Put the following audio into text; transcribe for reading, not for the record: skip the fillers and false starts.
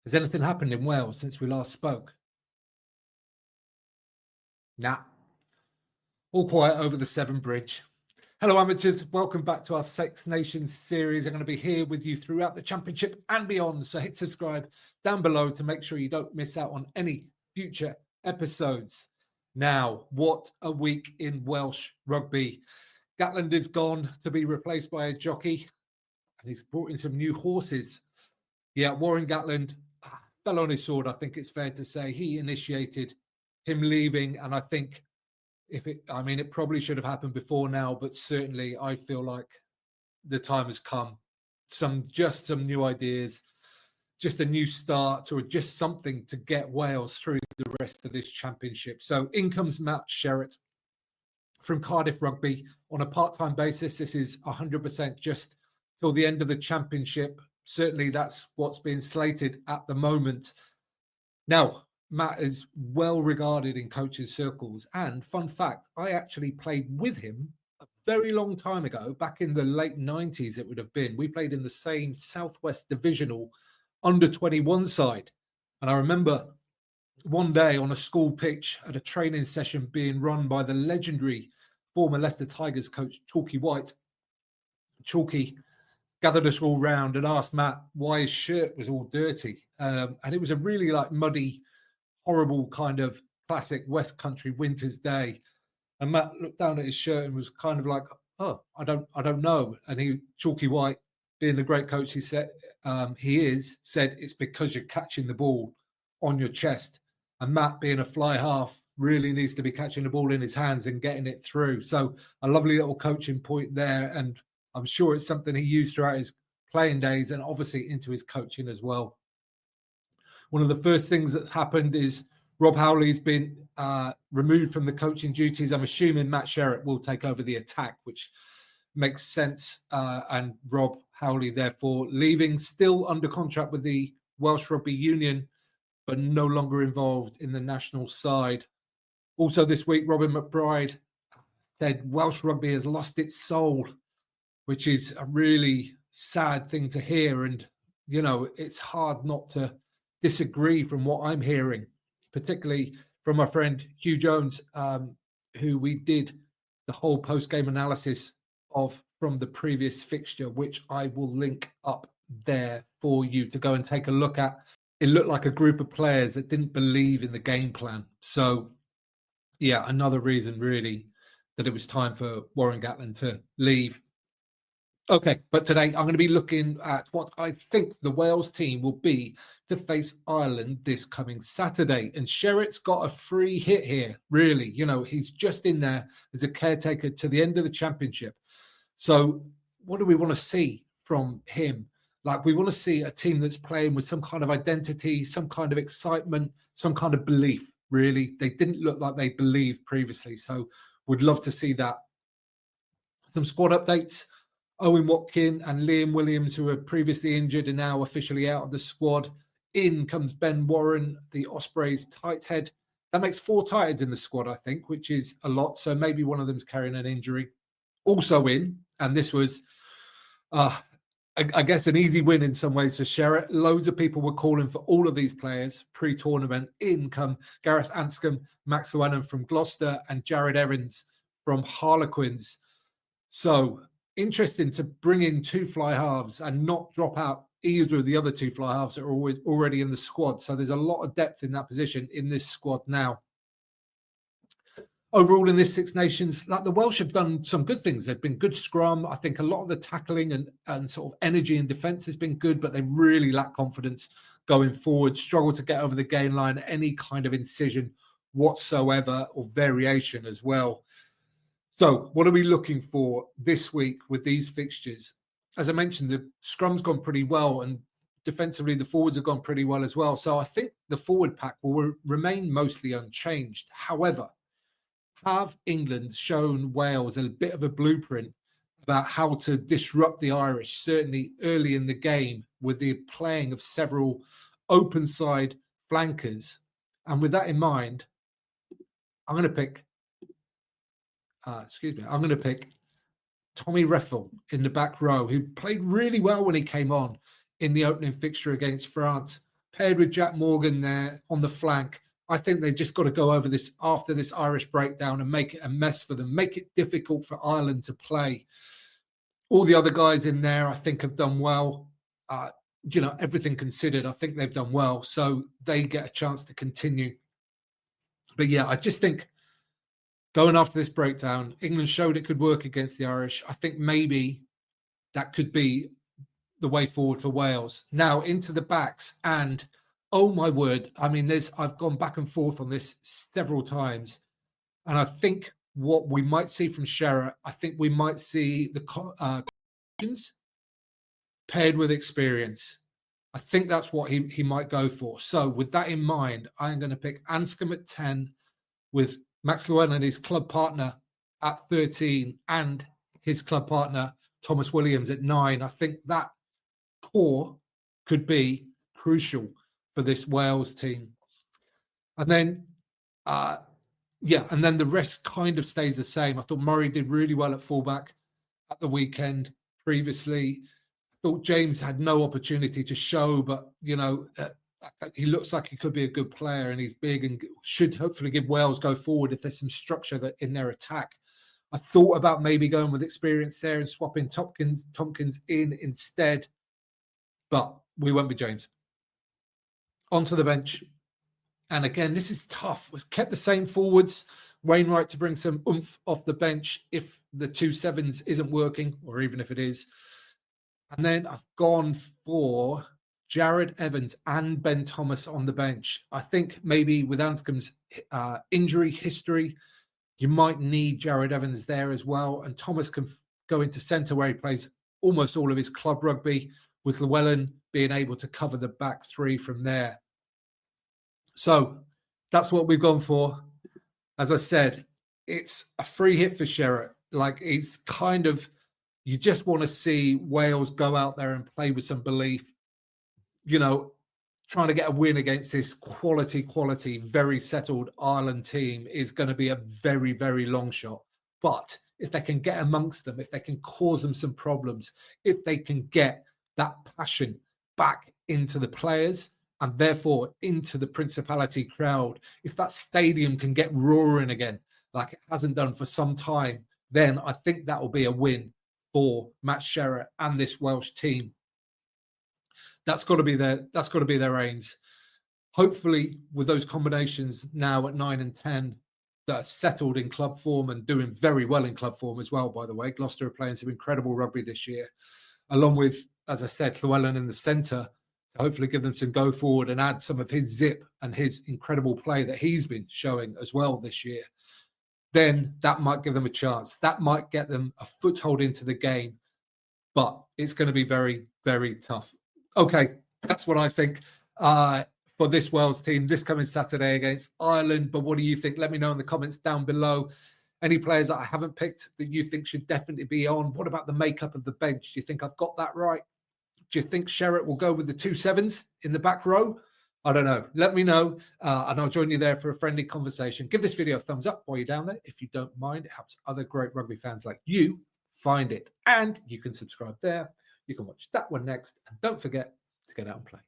Has anything happened in Wales since we last spoke? Nah. All quiet over the Severn Bridge. Hello, amateurs. Welcome back to our Six Nations series. I'm going to be here with you throughout the championship and beyond. So hit subscribe down below to make sure you don't miss out on any future episodes. Now, what a week in Welsh rugby. Gatland is gone to be replaced by a jockey, and he's brought in some new horses. Yeah, Warren Gatland fell on his sword, I think it's fair to say. He initiated him leaving, and I think it probably should have happened before now, but certainly I feel like the time has come. Some new ideas, just a new start, or just something to get Wales through the rest of this championship. So in comes Matt Sherratt from Cardiff Rugby on a part-time basis. This is 100% just till the end of the championship. Certainly that's what's being slated at the moment. Now, Matt is well regarded in coaches' circles. And fun fact, I actually played with him a very long time ago, back in the late 90s it would have been. We played in the same Southwest Divisional under-21 side. And I remember one day on a school pitch at a training session being run by the legendary former Leicester Tigers coach, Chalky White. Chalky gathered us all round and asked Matt why his shirt was all dirty. And it was a really muddy, horrible kind of classic West Country winter's day. And Matt looked down at his shirt and was kind of like, oh, I don't know. And Chalky White, being the great coach he said said it's because you're catching the ball on your chest. And Matt, being a fly half, really needs to be catching the ball in his hands and getting it through. So a lovely little coaching point there. And I'm sure it's something he used throughout his playing days and obviously into his coaching as well. One of the first things that's happened is Rob Howley's been removed from the coaching duties. I'm assuming Matt Sherratt will take over the attack, which makes sense. And Rob Howley, therefore, leaving, still under contract with the Welsh Rugby Union, but no longer involved in the national side. Also this week, Robin McBride said Welsh rugby has lost its soul, which is a really sad thing to hear. And, it's hard not to disagree from what I'm hearing, particularly from my friend Hugh Jones, who we did the whole post-game analysis of from the previous fixture, which I will link up there for you to go and take a look at. It looked like a group of players that didn't believe in the game plan. So, yeah, another reason really that it was time for Warren Gatland to leave. Okay, but today I'm going to be looking at what I think the Wales team will be to face Ireland this coming Saturday. And Sherratt's got a free hit here, really. He's just in there as a caretaker to the end of the championship. So what do we want to see from him? We want to see a team that's playing with some kind of identity, some kind of excitement, some kind of belief, really. They didn't look like they believed previously. So would love to see that. Some squad updates. Owen Watkin and Liam Williams, who were previously injured, are now officially out of the squad. In comes Ben Warren, the Ospreys tight head. That makes 4 tight heads in the squad, I think, which is a lot. So maybe one of them's carrying an injury. Also in, and this was, I guess, an easy win in some ways for Sherratt. Loads of people were calling for all of these players pre-tournament. In come Gareth Anscombe, Max Llewellyn from Gloucester, and Jared Evans from Harlequins. So interesting to bring in 2 fly halves and not drop out either of the other 2 fly halves that are already in the squad. So there's a lot of depth in that position in this squad now. Overall in this Six Nations, the Welsh have done some good things. They've been good scrum. I think a lot of the tackling and sort of energy and defence has been good, but they really lack confidence going forward, struggle to get over the gain line, any kind of incision whatsoever or variation as well. So what are we looking for this week with these fixtures? As I mentioned, the scrum's gone pretty well, and defensively the forwards have gone pretty well as well. So I think the forward pack will remain mostly unchanged. However, have England shown Wales a bit of a blueprint about how to disrupt the Irish, certainly early in the game, with the playing of several open side flankers? And with that in mind, I'm going to pick Tommy Reffel in the back row, who played really well when he came on in the opening fixture against France. paired with Jack Morgan there on the flank. I think they just got to go over this after this Irish breakdown and make it a mess for them, make it difficult for Ireland to play. All the other guys in there, I think, have done well. Everything considered, I think they've done well. So they get a chance to continue. But yeah, I just think going after this breakdown, England showed it could work against the Irish. I think maybe that could be the way forward for Wales. Now into the backs, and oh my word, I mean, I've gone back and forth on this several times, and I think what we might see from Sherratt, I think we might see the paired with experience. I think that's what he might go for. So with that in mind, I'm going to pick Anscombe at 10 with Max Llewellyn, his club partner, at 13, and his club partner, Thomas Williams, at 9. I think that core could be crucial for this Wales team. And then, and then the rest kind of stays the same. I thought Murray did really well at fullback at the weekend previously. I thought James had no opportunity to show, but, he looks like he could be a good player, and he's big and should hopefully give Wales go forward if there's some structure in their attack. I thought about maybe going with experience there and swapping Tompkins in instead, but we went with James. Onto the bench. And again, this is tough. We've kept the same forwards. Wainwright to bring some oomph off the bench if the 2-7s isn't working, or even if it is. And then I've gone for Jared Evans and Ben Thomas on the bench. I think maybe with Anscombe's injury history, you might need Jared Evans there as well. And Thomas can go into centre where he plays almost all of his club rugby, with Llewellyn being able to cover the back three from there. So that's what we've gone for. As I said, it's a free hit for Sherratt. Like, it's kind of, you just want to see Wales go out there and play with some belief, trying to get a win against this quality, very settled Ireland team is going to be a very, very long shot. But if they can get amongst them, if they can cause them some problems, if they can get that passion back into the players and therefore into the Principality crowd, if that stadium can get roaring again, like it hasn't done for some time, then I think that will be a win for Matt Sherratt and this Welsh team. That's got to be their aims. Hopefully, with those combinations now at 9 and 10 that are settled in club form and doing very well in club form as well, by the way. Gloucester are playing some incredible rugby this year, along with, as I said, Llewellyn in the centre, to hopefully give them some go forward and add some of his zip and his incredible play that he's been showing as well this year. Then that might give them a chance. That might get them a foothold into the game, but it's going to be very, very tough. Okay, that's what I think for this Wales team this coming Saturday against Ireland. But what do you think? Let me know in the comments down below. Any players that I haven't picked that you think should definitely be on? What about the makeup of the bench? Do you think I've got that right? Do you think Sherratt will go with the 2-7s in the back row? I don't know. Let me know, and I'll join you there for a friendly conversation. Give this video a thumbs up while you're down there. If you don't mind, it helps other great rugby fans like you find it. And you can subscribe there. You can watch that one next. And don't forget to get out and play.